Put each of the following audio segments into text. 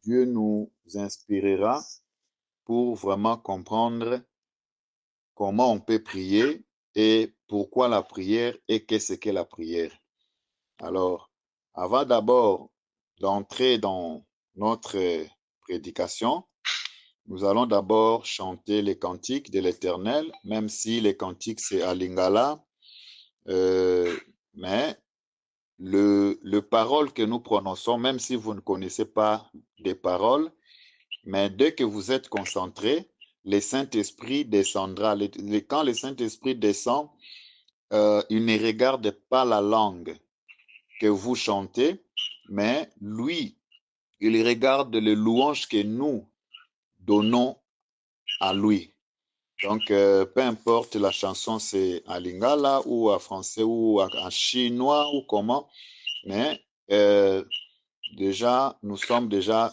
Dieu nous inspirera pour vraiment comprendre comment on peut prier et pourquoi la prière et qu'est-ce qu'est la prière. Alors, avant d'abord d'entrer dans notre prédication, nous allons d'abord chanter les cantiques de l'Éternel, même si les cantiques c'est à Lingala, mais le parole que nous prononçons, même si vous ne connaissez pas des paroles, mais dès que vous êtes concentré, le Saint-Esprit descendra. Quand le Saint-Esprit descend, il ne regarde pas la langue que vous chantez, mais lui, il regarde les louanges que nous donnons à lui. Donc, peu importe la chanson, c'est en lingala ou en français ou en chinois ou comment, mais déjà, nous sommes déjà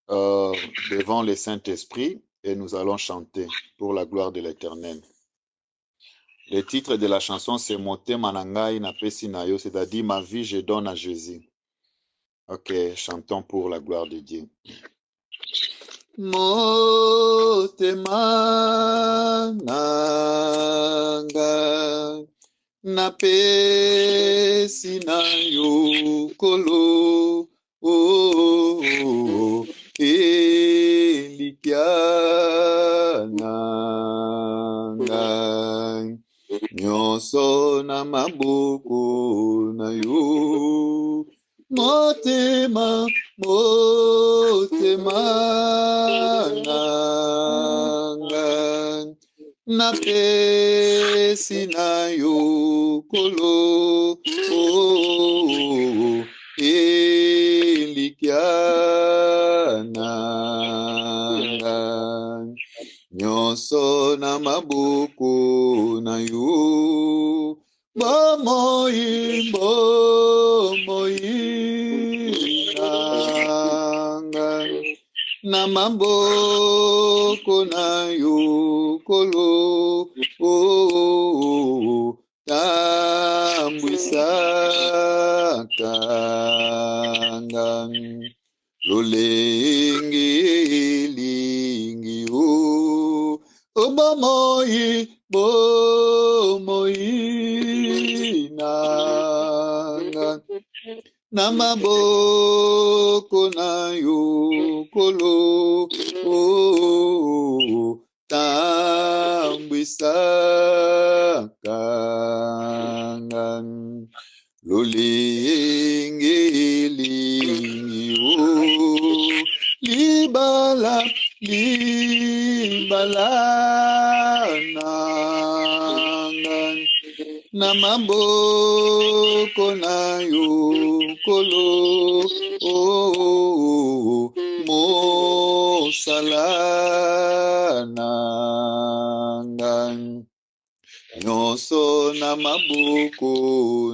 devant le Saint-Esprit et nous allons chanter pour la gloire de l'Éternel. Le titre de la chanson, c'est Motema na ngai napesi na yo, c'est-à-dire ma vie, je donne à Jésus. Ok, chantons pour la gloire de Dieu. Motema na ngai napesi na yo kolo, elikya na ngai nyonso na maboko na yo. Motema na ngai napesi na yo kolo, elikya na ngai nyonso na maboko na yo. Bomoi na ngai na maboko na yo kolo, tambwisaka ngai lolengelingi bomoi na ngai na maboko na yo kolo, tambwisaka ngai lolengelingi libala na ngai na maboko na yo kolo, mosala na ngai nyonso na maboko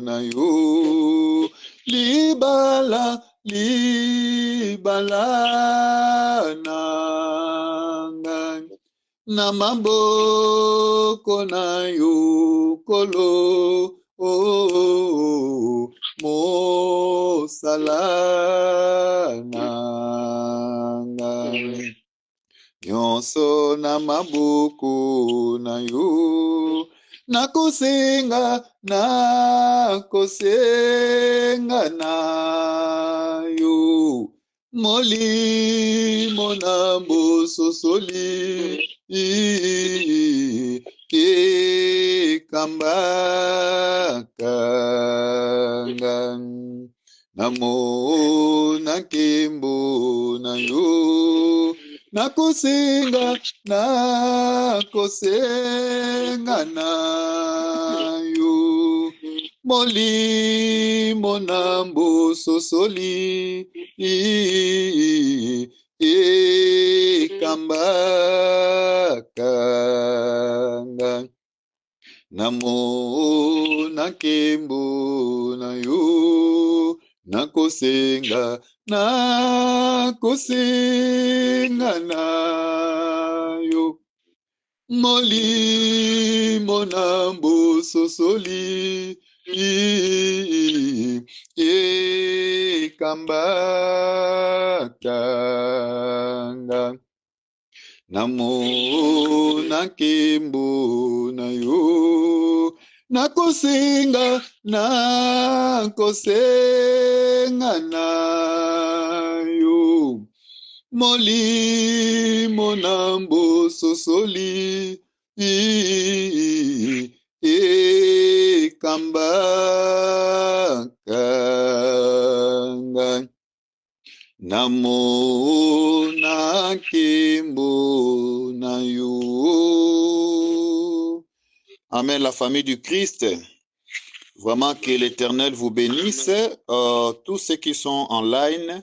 na yo. Libala na ngai na maboko na yo kolo, mosala na ngai nyonso na maboko na yo. Nakosenga na yo molimo na bososoli kekambaka ngai namona nkembo na yo. Nakosenga na yo molimo na bososoli ekambaka ngai namona nkembo na yo. Nakosenga na yo molimo na bososoli ekambaka kambakanga. Namo nakembo na yo. Nakosenga na yo. Molimo nambo sosoli. Kambakanga. Namo nakembo na yo. Amen, la famille du Christ. Vraiment que l'Éternel vous bénisse. Tous ceux qui sont en ligne,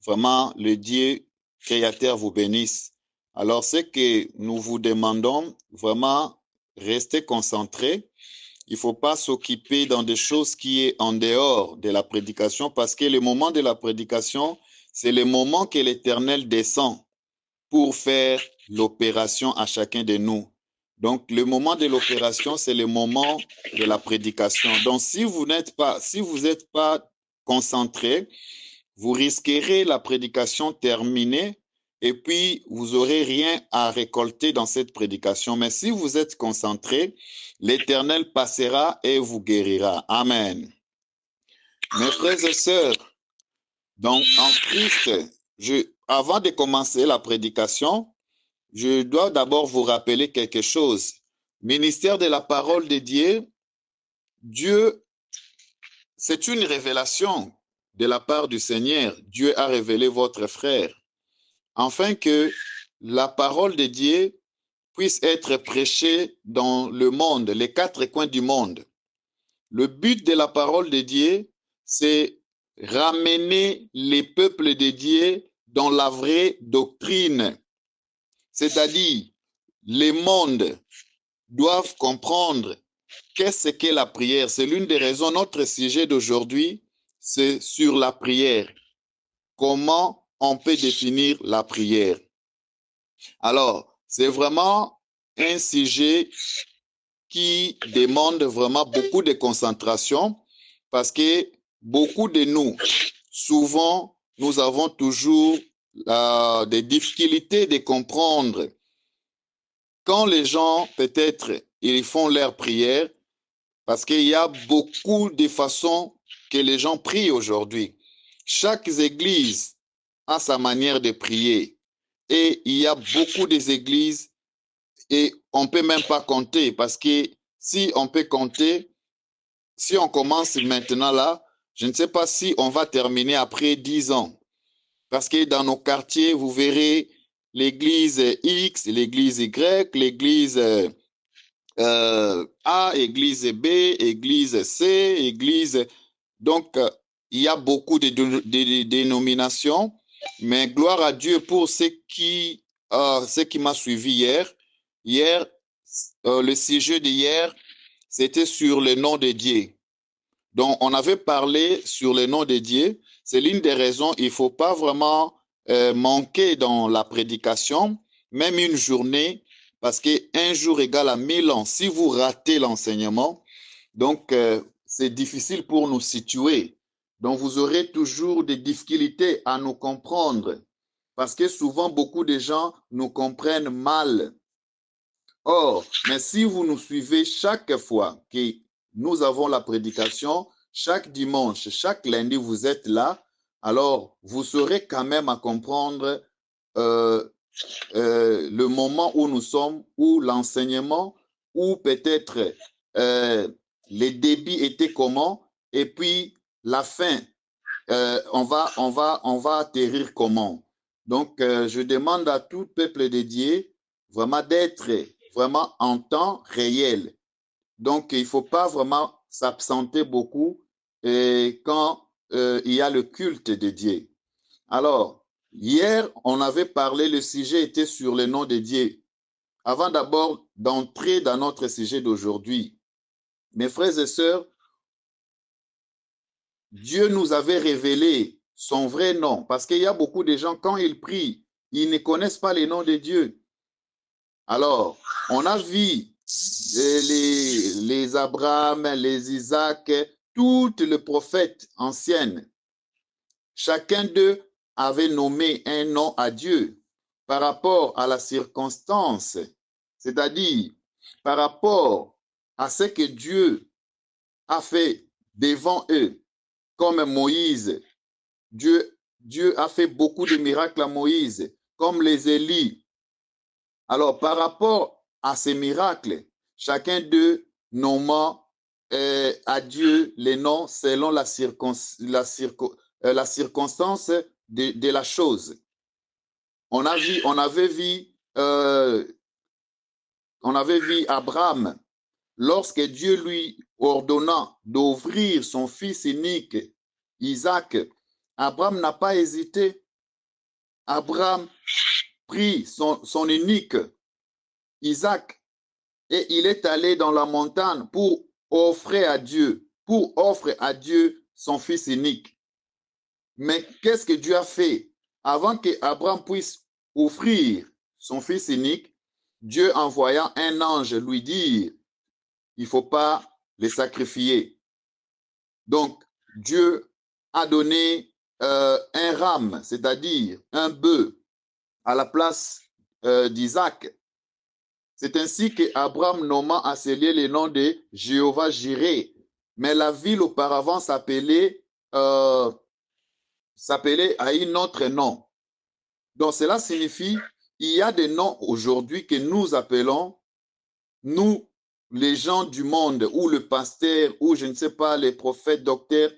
vraiment le Dieu créateur vous bénisse. Alors, ce que nous vous demandons, vraiment, restez concentrés. Il ne faut pas s'occuper dans des choses qui sont en dehors de la prédication, parce que le moment de la prédication, c'est le moment que l'Éternel descend pour faire l'opération à chacun de nous. Donc, le moment de l'opération, c'est le moment de la prédication. Donc, si vous n'êtes pas concentré, vous risquerez la prédication terminée et puis vous n'aurez rien à récolter dans cette prédication. Mais si vous êtes concentré, l'Éternel passera et vous guérira. Amen. Mes frères et sœurs, donc en Christ, avant de commencer la prédication, je dois d'abord vous rappeler quelque chose. Ministère de la parole de Dieu, c'est une révélation de la part du Seigneur. Dieu a révélé votre frère, afin que la parole de Dieu puisse être prêchée dans le monde, les quatre coins du monde. Le but de la parole de Dieu, c'est ramener les peuples de Dieu dans la vraie doctrine. C'est-à-dire, les mondes doivent comprendre qu'est-ce qu'est la prière. C'est l'une des raisons, notre sujet d'aujourd'hui, c'est sur la prière. Comment on peut définir la prière? Alors, c'est vraiment un sujet qui demande vraiment beaucoup de concentration parce que beaucoup de nous, souvent, nous avons toujours des difficultés de comprendre. Quand les gens, peut-être, ils font leur prière, parce qu'il y a beaucoup de façons que les gens prient aujourd'hui. Chaque église a sa manière de prier. Et il y a beaucoup d'églises et on ne peut même pas compter parce que si on peut compter, si on commence maintenant là, je ne sais pas si on va terminer après 10 ans. Parce que dans nos quartiers, vous verrez l'église X, l'église Y, l'église A, église B, église C, église... Donc, il y a beaucoup de dénominations, mais gloire à Dieu pour ce qui m'a suivi hier. Hier, le sujet d'hier, c'était sur le nom de Dieu. Donc, on avait parlé sur le nom de Dieu. C'est l'une des raisons, il ne faut pas vraiment manquer dans la prédication, même une journée, parce qu'un jour égale à 1000 ans. Si vous ratez l'enseignement, donc c'est difficile pour nous situer. Donc, vous aurez toujours des difficultés à nous comprendre, parce que souvent, beaucoup de gens nous comprennent mal. Or, mais si vous nous suivez chaque fois que nous avons la prédication, chaque dimanche, chaque lundi, vous êtes là, alors vous saurez quand même à comprendre le moment où nous sommes, où l'enseignement, où peut-être les débits étaient comment, et puis la fin, on va atterrir comment. Donc, je demande à tout peuple dédié vraiment d'être vraiment en temps réel. Donc, il ne faut pas vraiment s'absenter beaucoup quand il y a le culte de Dieu. Alors, hier, on avait parlé, le sujet était sur le nom de Dieu. Avant d'abord d'entrer dans notre sujet d'aujourd'hui, mes frères et sœurs, Dieu nous avait révélé son vrai nom, parce qu'il y a beaucoup de gens, quand ils prient, ils ne connaissent pas le nom de Dieu. Alors, on a vu les Abraham, les Isaac, tous les prophètes anciens. chacun d'eux avait nommé un nom à Dieu par rapport à la circonstance, c'est-à-dire par rapport à ce que Dieu a fait devant eux, comme Moïse. Dieu a fait beaucoup de miracles à Moïse, comme les Élie. Alors, par rapport à ces miracles, chacun d'eux nommant à Dieu les noms selon la circonstance de la chose. On avait vu Abraham, lorsque Dieu lui ordonna d'offrir son fils unique, Isaac. Abraham n'a pas hésité. Abraham prit son unique, Isaac, et il est allé dans la montagne pour offrir à Dieu son fils unique. Mais qu'est-ce que Dieu a fait? Avant qu'Abraham puisse offrir son fils unique, Dieu envoya un ange lui dire, il ne faut pas les sacrifier. Donc, Dieu a donné un ram, c'est-à-dire un bœuf, à la place d'Isaac. C'est ainsi qu'Abraham nomma à ce lieu le nom de Jéhovah Jireh. Mais la ville auparavant s'appelait à un autre nom. Donc cela signifie il y a des noms aujourd'hui que nous appelons, nous, les gens du monde, ou le pasteur, ou je ne sais pas, les prophètes, docteurs,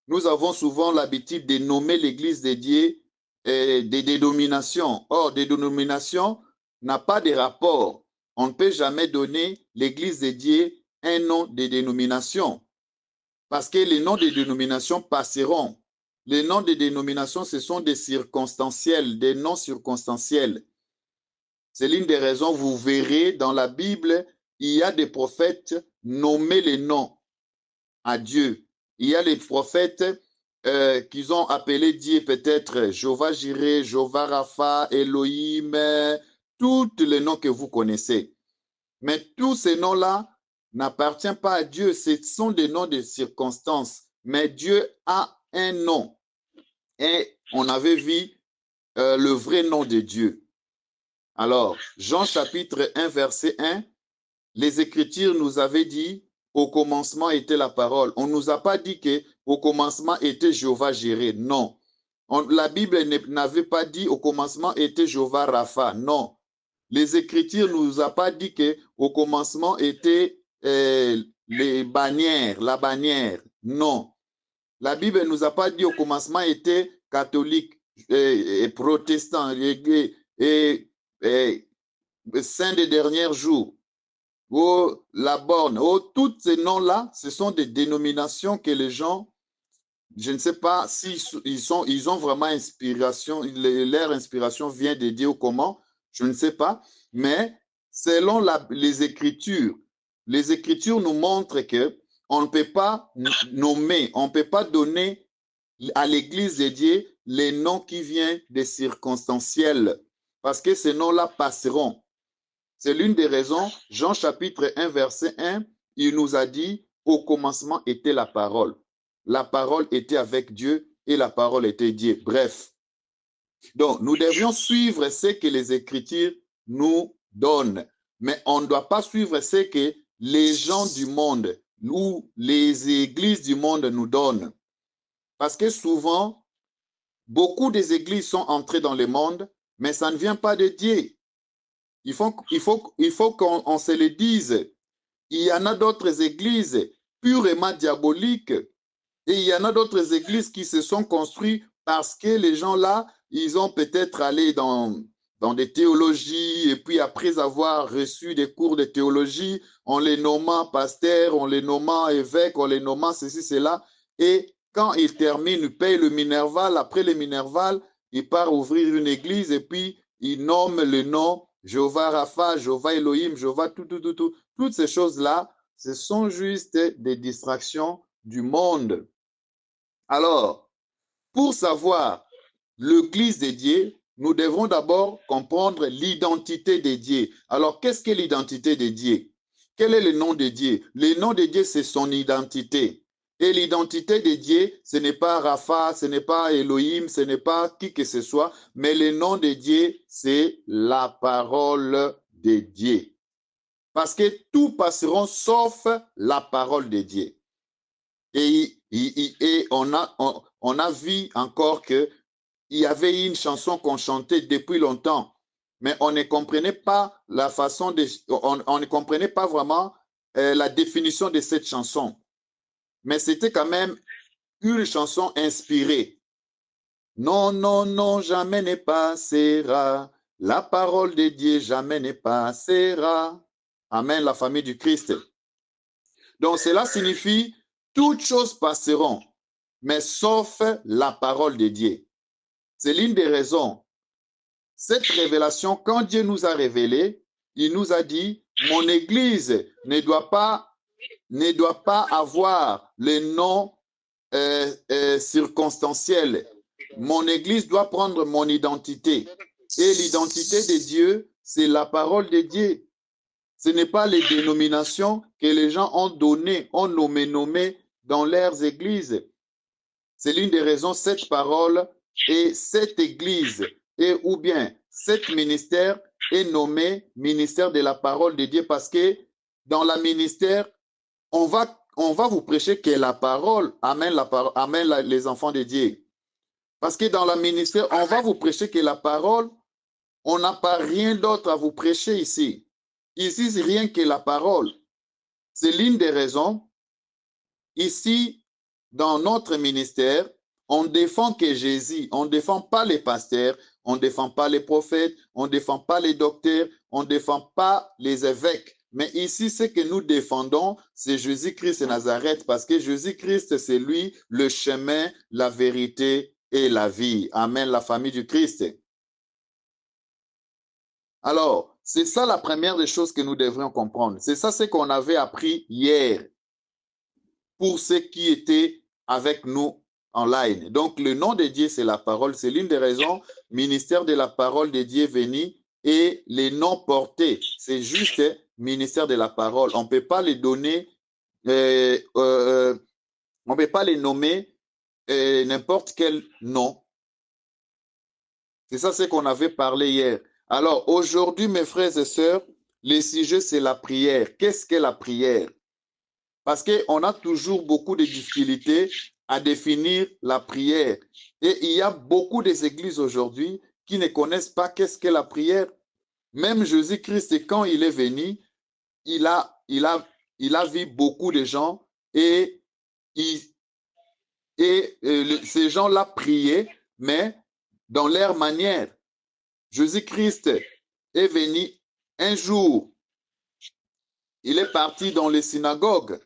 nous avons souvent l'habitude de nommer l'église dédiée des dénominations. Or, des dénominations n'a pas de rapport. On ne peut jamais donner l'église dédiée un nom de dénomination parce que les noms de dénominations passeront. Les noms de dénominations, ce sont des circonstanciels, des noms circonstanciels. C'est l'une des raisons, vous verrez dans la Bible, il y a des prophètes nommés les noms à Dieu. Il y a les prophètes qu'ils ont appelés Dieu, peut-être Jéhovah Jireh, Jéhovah Rapha, Elohim, tous les noms que vous connaissez. Mais tous ces noms-là n'appartiennent pas à Dieu. Ce sont des noms de circonstances. Mais Dieu a un nom. Et on avait vu le vrai nom de Dieu. Alors, Jean chapitre 1, verset 1, les Écritures nous avaient dit, au commencement était la parole. On ne nous a pas dit qu'au commencement était Jéhovah Jireh. Non. La Bible n'avait pas dit au commencement était Jéhovah Rapha. Non. Les Écritures ne nous a pas dit qu'au commencement était les bannières, la bannière. Non. La Bible ne nous a pas dit au commencement était catholique et protestant et saint des derniers jours. Oh, la borne, oh, tous ces noms-là, ce sont des dénominations que les gens, je ne sais pas ils ont vraiment inspiration, leur inspiration vient de Dieu ou comment, je ne sais pas, mais selon les Écritures nous montrent que on ne peut pas nommer, on ne peut pas donner à l'Église dédiée les noms qui viennent des circonstanciels, parce que ces noms-là passeront. C'est l'une des raisons, Jean chapitre 1, verset 1, il nous a dit, au commencement était la parole. La parole était avec Dieu et la parole était Dieu. Bref. Donc, nous devions suivre ce que les Écritures nous donnent. Mais on ne doit pas suivre ce que les gens du monde ou les églises du monde nous donnent. Parce que souvent, beaucoup des églises sont entrées dans le monde, mais ça ne vient pas de Dieu. Il faut qu'on se le dise. Il y en a d'autres églises purement diaboliques et il y en a d'autres églises qui se sont construites parce que les gens là, ils ont peut-être allé dans des théologies et puis après avoir reçu des cours de théologie, on les nommant pasteurs, on les nommant évêques, on les nommant ceci, cela. Et quand ils terminent, ils payent le minerval. Après le minerval, ils partent ouvrir une église et puis ils nomment le nom Jéhovah Rapha, Jéhovah Elohim, Jéhovah tout. Toutes ces choses-là, ce sont juste des distractions du monde. Alors, pour savoir l'église dédiée, nous devons d'abord comprendre l'identité de Dieu. Alors, qu'est-ce que l'identité de Dieu? Quel est le nom de Dieu? Le nom de Dieu, c'est son identité. Et l'identité de Dieu, ce n'est pas Rapha, ce n'est pas Elohim, ce n'est pas qui que ce soit, mais le nom de Dieu, c'est la parole de Dieu. Parce que tout passeront sauf la parole de Dieu. Et on a vu encore qu'il y avait une chanson qu'on chantait depuis longtemps, mais on ne comprenait pas la façon de, on ne comprenait pas vraiment la définition de cette chanson. Mais c'était quand même une chanson inspirée. Non, non, non, jamais ne passera. La parole de Dieu jamais ne passera. Amen, la famille du Christ. Donc cela signifie toutes choses passeront, mais sauf la parole de Dieu. C'est l'une des raisons. Cette révélation, quand Dieu nous a révélé, il nous a dit, mon Église ne doit pas avoir le nom circonstanciel. Mon Église doit prendre mon identité. Et l'identité de Dieu, c'est la parole de Dieu. Ce n'est pas les dénominations que les gens ont données, ont nommé dans leurs églises. C'est l'une des raisons, cette parole et cette église, et ou bien cet ministère est nommé ministère de la parole de Dieu parce que dans la ministère, on va vous prêcher que la parole. Amen, les enfants de Dieu. Parce que dans la ministère, on va vous prêcher que la parole, on n'a pas rien d'autre à vous prêcher ici. Ici, c'est rien que la parole. C'est l'une des raisons. Ici, dans notre ministère, on défend que Jésus. On ne défend pas les pasteurs, on ne défend pas les prophètes, on ne défend pas les docteurs, on ne défend pas les évêques. Mais ici, ce que nous défendons, c'est Jésus-Christ de Nazareth, parce que Jésus-Christ, c'est lui le chemin, la vérité et la vie. Amen, la famille du Christ. Alors, c'est ça la première des choses que nous devrions comprendre. C'est ça ce qu'on avait appris hier pour ceux qui étaient avec nous en ligne. Donc, le nom de Dieu, c'est la parole. C'est l'une des raisons, ministère de la parole de Dieu venu et les noms portés. C'est juste ministère de la parole. On ne peut pas les donner, on ne peut pas les nommer n'importe quel nom. C'est ça ce qu'on avait parlé hier. Alors, aujourd'hui, mes frères et sœurs, le sujet, c'est la prière. Qu'est-ce qu'est la prière? Parce qu'on a toujours beaucoup de difficultés à définir la prière. Et il y a beaucoup d'églises aujourd'hui qui ne connaissent pas qu'est-ce qu'est la prière. Même Jésus-Christ, quand il est venu, il a vu beaucoup de gens et ces gens-là priaient, mais dans leur manière. Jésus-Christ est venu un jour. Il est parti dans les synagogues.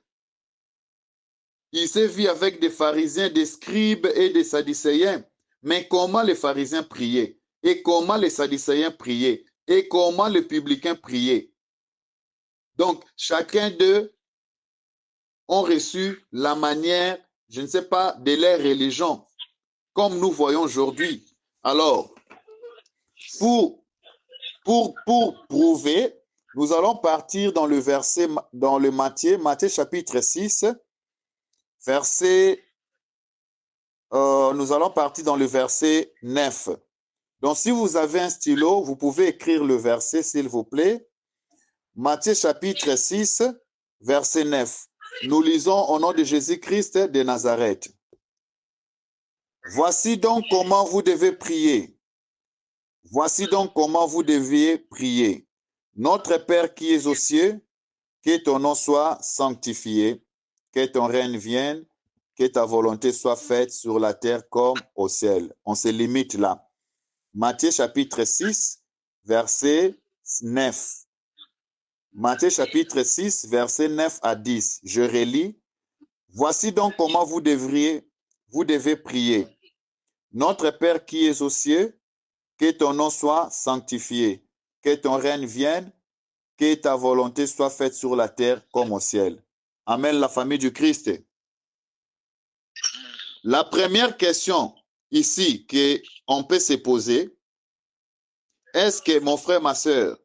Il s'est vu avec des pharisiens, des scribes et des sadducéens. Mais comment les pharisiens priaient? Et comment les sadducéens priaient? Et comment les publicains priaient? Donc, chacun d'eux ont reçu la manière, je ne sais pas, de leur religion, comme nous voyons aujourd'hui. Alors, pour prouver, nous allons partir dans le verset, dans le Matthieu chapitre 6, nous allons partir dans le verset 9. Donc, si vous avez un stylo, vous pouvez écrire le verset, s'il vous plaît. Matthieu chapitre 6, verset 9. Nous lisons au nom de Jésus-Christ de Nazareth. Voici donc comment vous devez prier. Voici donc comment vous deviez prier. Notre Père qui es aux cieux, que ton nom soit sanctifié, que ton règne vienne, que ta volonté soit faite sur la terre comme au ciel. On se limite là. Matthieu chapitre 6, verset 9. Matthieu chapitre 6, verset 9 à 10. Je relis. Voici donc comment vous devez prier. Notre Père qui es aux cieux, que ton nom soit sanctifié, que ton règne vienne, que ta volonté soit faite sur la terre comme au ciel. Amen, la famille du Christ. La première question ici qu'on peut se poser, est-ce que mon frère, ma soeur,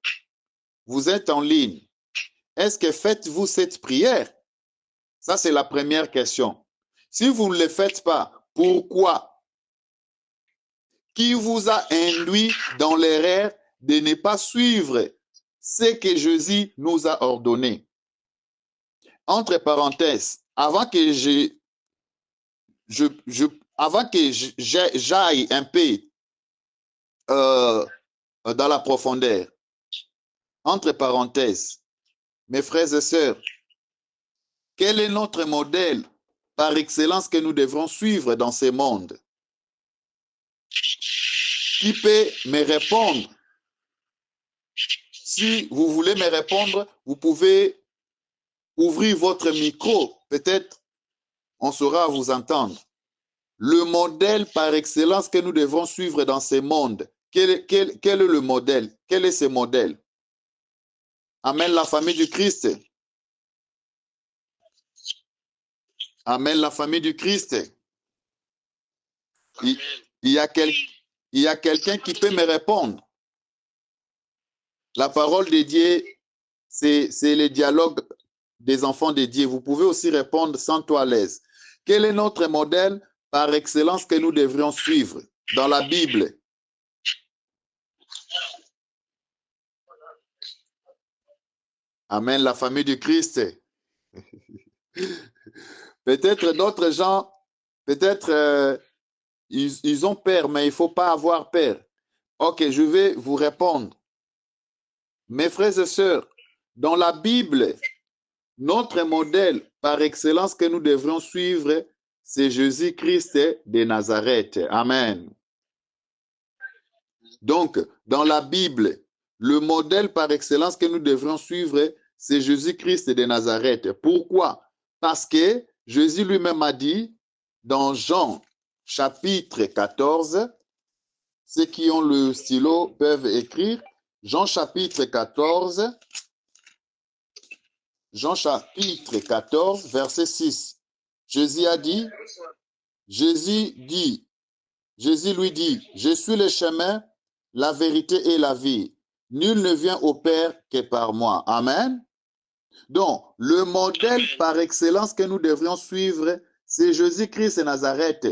vous êtes en ligne? Est-ce que faites-vous cette prière? Ça, c'est la première question. Si vous ne le faites pas, pourquoi? Qui vous a induit dans l'erreur de ne pas suivre ce que Jésus nous a ordonné? Entre parenthèses, avant que j'aille un peu dans la profondeur, entre parenthèses, mes frères et sœurs, quel est notre modèle par excellence que nous devrons suivre dans ce monde? Qui peut me répondre? Si vous voulez me répondre, vous pouvez ouvrir votre micro. Peut-être on saura vous entendre. Le modèle par excellence que nous devons suivre dans ce monde, quel est le modèle? Quel est ce modèle? Amen, la famille du Christ. Amen, la famille du Christ. Il y a quelqu'un qui peut me répondre. La parole de Dieu, c'est le dialogue des enfants de Dieu. Vous pouvez aussi répondre sans toi à l'aise. Quel est notre modèle par excellence que nous devrions suivre dans la Bible? Amen, la famille du Christ. Peut-être d'autres gens, peut-être ils ont peur, mais il ne faut pas avoir peur. Ok, je vais vous répondre. Mes frères et sœurs, dans la Bible, notre modèle par excellence que nous devrions suivre, c'est Jésus-Christ de Nazareth. Amen. Donc, dans la Bible, le modèle par excellence que nous devrions suivre, c'est Jésus-Christ de Nazareth. Pourquoi? Parce que Jésus lui-même a dit dans Jean chapitre 14, ceux qui ont le stylo peuvent écrire, Jean chapitre 14, verset 6. Jésus lui dit, je suis le chemin, la vérité et la vie. Nul ne vient au Père que par moi. Amen. Donc, le modèle par excellence que nous devrions suivre, c'est Jésus-Christ de Nazareth.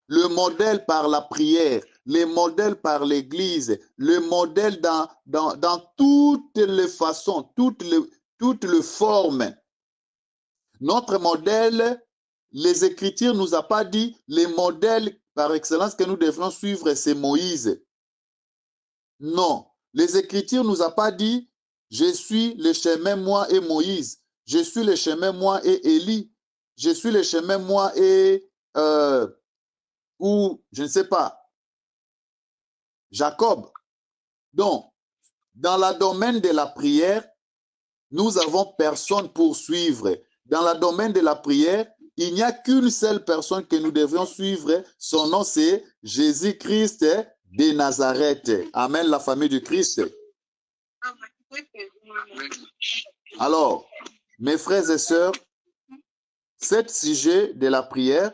Le modèle par la prière, le modèle par l'Église, le modèle dans toutes les façons, toutes les formes. Notre modèle, les Écritures ne nous ont pas dit, les modèles par excellence que nous devrions suivre, c'est Moïse. Non, les Écritures ne nous ont pas dit, je suis le chemin, moi et Moïse. Je suis le chemin, moi et Élie. Je suis le chemin, moi et, ou je ne sais pas, Jacob. Donc, dans le domaine de la prière, nous avons personne pour suivre. Dans le domaine de la prière, il n'y a qu'une seule personne que nous devrions suivre. Son nom, c'est Jésus-Christ de Nazareth. Amen, la famille du Christ. Alors, mes frères et sœurs, cet sujet de la prière,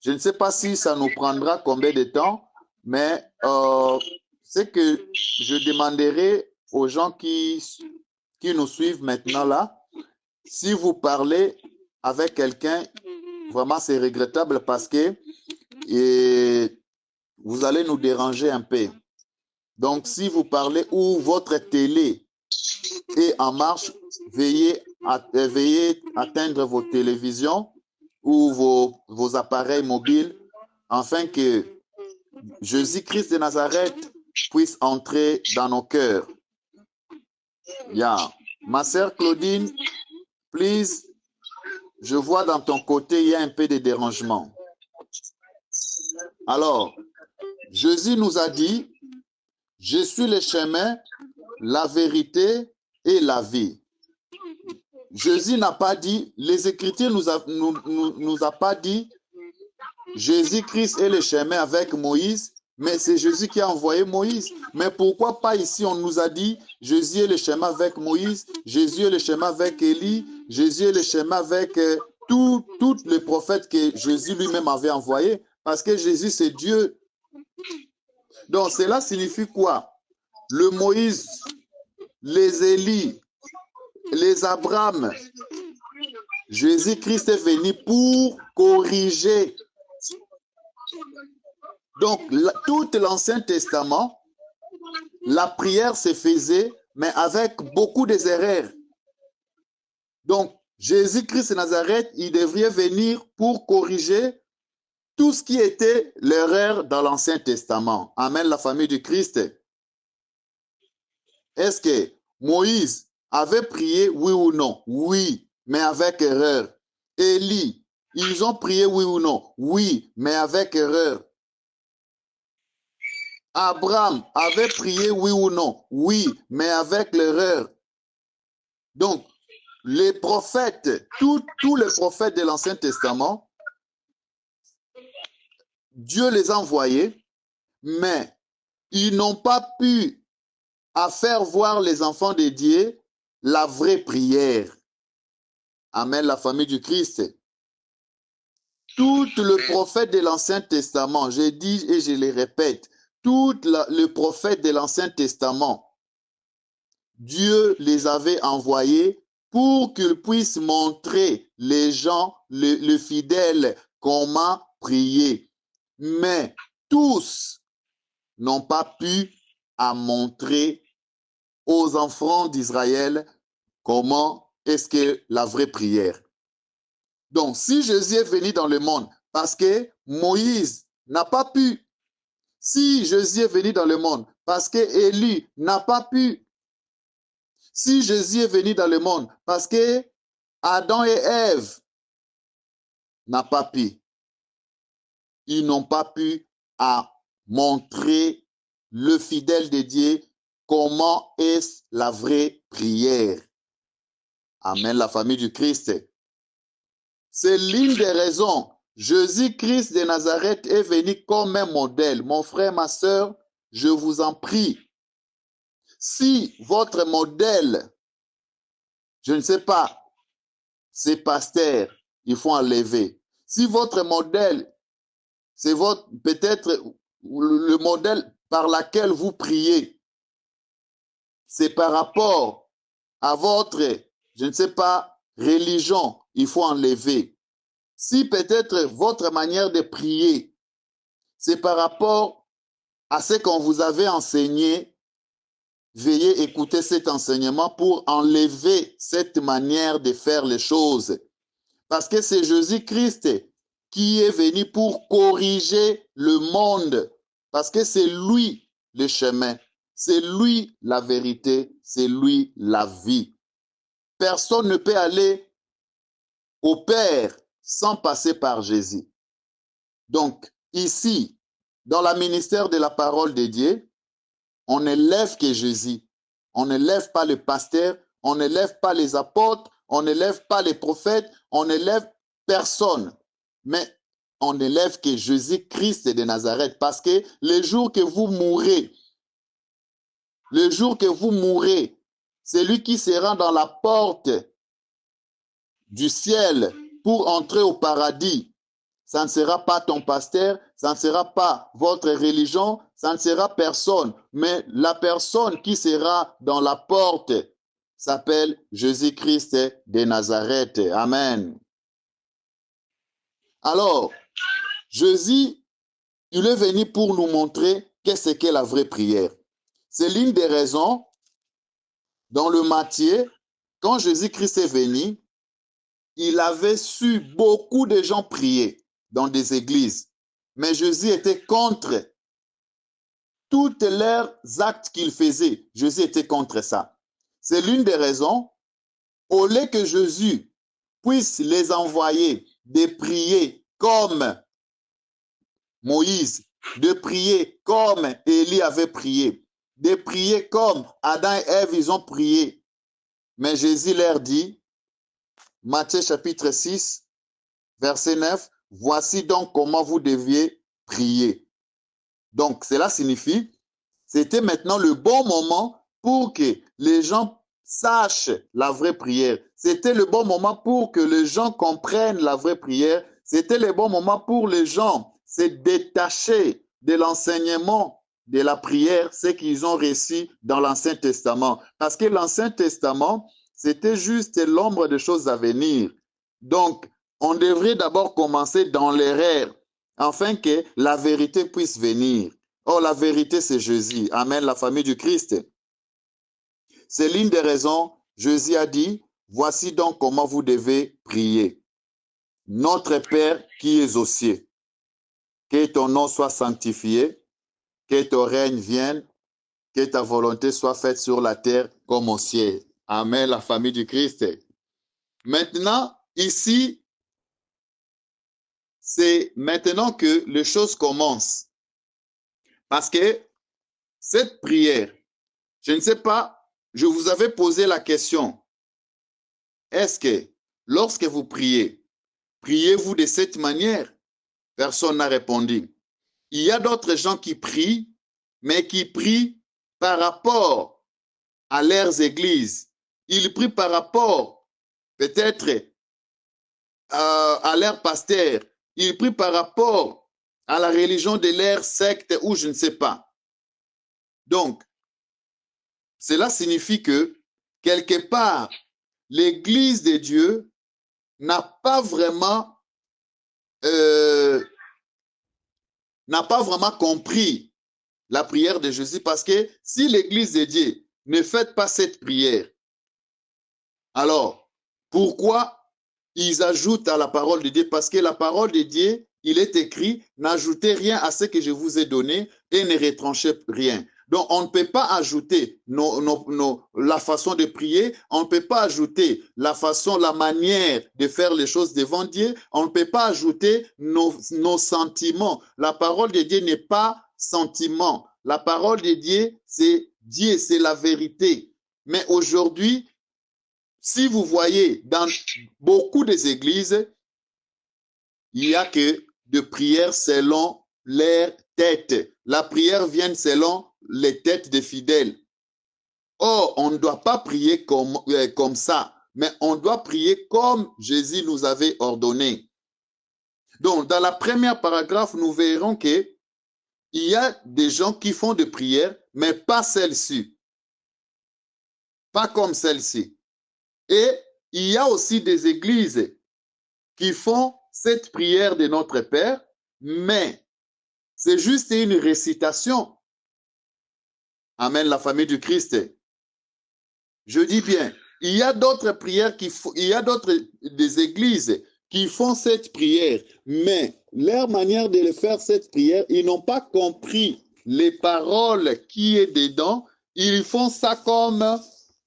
je ne sais pas si ça nous prendra combien de temps, mais c'est que je demanderai aux gens qui nous suivent maintenant là, si vous parlez avec quelqu'un, vraiment c'est regrettable parce que vous allez nous déranger un peu. Donc si vous parlez ou votre télé est en marche, veillez atteindre vos télévisions ou vos appareils mobiles afin que Jésus-Christ de Nazareth puisse entrer dans nos cœurs. Yeah. Ma sœur Claudine, please, je vois dans ton côté, il y a un peu de dérangement. Alors, Jésus nous a dit, je suis le chemin, la vérité et la vie. Jésus n'a pas dit, les Écritures nous a pas dit, Jésus-Christ est le chemin avec Moïse, mais c'est Jésus qui a envoyé Moïse. Mais pourquoi pas ici, on nous a dit, Jésus est le chemin avec Moïse, Jésus est le chemin avec Élie, Jésus est le chemin avec tous les prophètes que Jésus lui-même avait envoyés, parce que Jésus c'est Dieu. Donc cela signifie quoi? Le Moïse, les Élie, les Abraham, Jésus-Christ est venu pour corriger. Donc, tout l'Ancien Testament, la prière se faisait, mais avec beaucoup des erreurs. Donc, Jésus-Christ de Nazareth, il devrait venir pour corriger tout ce qui était l'erreur dans l'Ancien Testament. Amen, la famille du Christ. Est-ce que Moïse avait prié, oui ou non? Oui, mais avec erreur. Élie, ils ont prié, oui ou non? Oui, mais avec erreur. Abraham avait prié, oui ou non? Oui, mais avec l'erreur. Donc, les prophètes, tous les prophètes de l'Ancien Testament, Dieu les a envoyés, mais ils n'ont pas pu faire voir les enfants de Dieu la vraie prière. Amen, la famille du Christ. Tout le prophète de l'Ancien Testament, je dis et je le répète, tout le prophète de l'Ancien Testament, Dieu les avait envoyés pour qu'ils puissent montrer les gens, les fidèles, comment prier. Mais tous n'ont pas pu montrer aux enfants d'Israël comment est-ce que la vraie prière. Donc, si Jésus est venu dans le monde parce que Moïse n'a pas pu, si Jésus est venu dans le monde parce que Élie n'a pas pu, si Jésus est venu dans le monde parce que Adam et Ève n'ont pas pu, ils n'ont pas pu montrer le fidèle de Dieu comment est la vraie prière. Amen, la famille du Christ. C'est l'une des raisons. Jésus-Christ de Nazareth est venu comme un modèle. Mon frère, ma soeur, je vous en prie. Si votre modèle, je ne sais pas, c'est pasteur, il faut enlever. Si votre modèle, c'est peut-être le modèle par lequel vous priez, c'est par rapport à votre, je ne sais pas, religion, il faut enlever. Si peut-être votre manière de prier, c'est par rapport à ce qu'on vous avait enseigné, veuillez écouter cet enseignement pour enlever cette manière de faire les choses. Parce que c'est Jésus-Christ qui est venu pour corriger le monde. Parce que c'est lui le chemin, c'est lui la vérité, c'est lui la vie. Personne ne peut aller au Père sans passer par Jésus. Donc, ici, dans le ministère de la parole de Dieu, on n'élève que Jésus. On n'élève pas le pasteur, on n'élève pas les apôtres, on n'élève pas les prophètes, on n'élève personne. Mais on n'élève que Jésus-Christ de Nazareth. Parce que le jour que vous mourrez, celui qui sera dans la porte du ciel pour entrer au paradis, ça ne sera pas ton pasteur, ça ne sera pas votre religion, ça ne sera personne. Mais la personne qui sera dans la porte s'appelle Jésus-Christ de Nazareth. Amen. Alors, Jésus, il est venu pour nous montrer qu'est-ce qu'est la vraie prière. C'est l'une des raisons dans le Matthieu, quand Jésus-Christ est venu, il avait su beaucoup de gens prier dans des églises. Mais Jésus était contre tous leurs actes qu'il faisait. Jésus était contre ça. C'est l'une des raisons, au lieu que Jésus puisse les envoyer de prier comme Moïse, de prier comme Élie avait prié, de prier comme Adam et Ève, ils ont prié. Mais Jésus leur dit, Matthieu chapitre 6, verset 9, voici donc comment vous deviez prier. Donc, cela signifie, c'était maintenant le bon moment pour que les gens sachent la vraie prière. C'était le bon moment pour que les gens comprennent la vraie prière. C'était le bon moment pour les gens se détacher de l'enseignement de la prière, ce qu'ils ont reçu dans l'Ancien Testament. Parce que l'Ancien Testament, c'était juste l'ombre des choses à venir. Donc, on devrait d'abord commencer dans l'erreur, afin que la vérité puisse venir. Oh, la vérité, c'est Jésus. Amen, la famille du Christ. C'est l'une des raisons, Jésus a dit, voici donc comment vous devez prier. Notre Père qui es aux cieux, que ton nom soit sanctifié, que ton règne vienne, que ta volonté soit faite sur la terre comme au ciel. Amen, la famille du Christ. Maintenant, ici, c'est maintenant que les choses commencent. Parce que cette prière, je ne sais pas, je vous avais posé la question, est-ce que lorsque vous priez, priez-vous de cette manière? Personne n'a répondu. Il y a d'autres gens qui prient, mais qui prient par rapport à leurs églises. Ils prient par rapport peut-être à leur pasteur. Ils prient par rapport à la religion de leur secte ou je ne sais pas. Donc, cela signifie que quelque part, l'Église de Dieu n'a pas vraiment compris la prière de Jésus, parce que si l'Église de Dieu ne fait pas cette prière, alors pourquoi ils ajoutent à la parole de Dieu? Parce que la parole de Dieu, il est écrit, n'ajoutez rien à ce que je vous ai donné et ne retranchez rien. Donc, on ne peut pas ajouter la façon de prier, on ne peut pas ajouter la manière de faire les choses devant Dieu, on ne peut pas ajouter nos sentiments. La parole de Dieu n'est pas sentiment. La parole de Dieu, c'est la vérité. Mais aujourd'hui, si vous voyez dans beaucoup des églises, il n'y a que de prières selon leur tête. La prière vient selon les têtes des fidèles. Or, on ne doit pas prier comme ça, mais on doit prier comme Jésus nous avait ordonné. Donc, dans la première paragraphe, nous verrons qu'il y a des gens qui font des prières, mais pas celle-ci. Pas comme celle-ci. Et il y a aussi des églises qui font cette prière de notre Père, mais c'est juste une récitation. Amen, la famille du Christ. Je dis bien, il y a d'autres prières il y a des églises qui font cette prière, mais leur manière de faire cette prière, ils n'ont pas compris les paroles qui est dedans. Ils font ça comme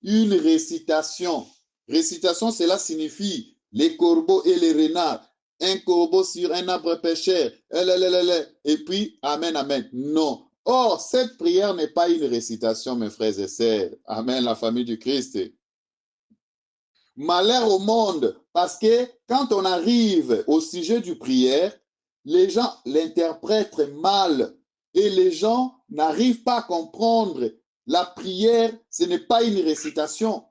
une récitation. Récitation, cela signifie les corbeaux et les renards. Un corbeau sur un arbre pêcheur. Et puis, amen, amen. Non. Or, cette prière n'est pas une récitation, mes frères et sœurs. Amen, la famille du Christ. Malheur au monde, parce que quand on arrive au sujet du prière, les gens l'interprètent mal et les gens n'arrivent pas à comprendre. La prière, ce n'est pas une récitation.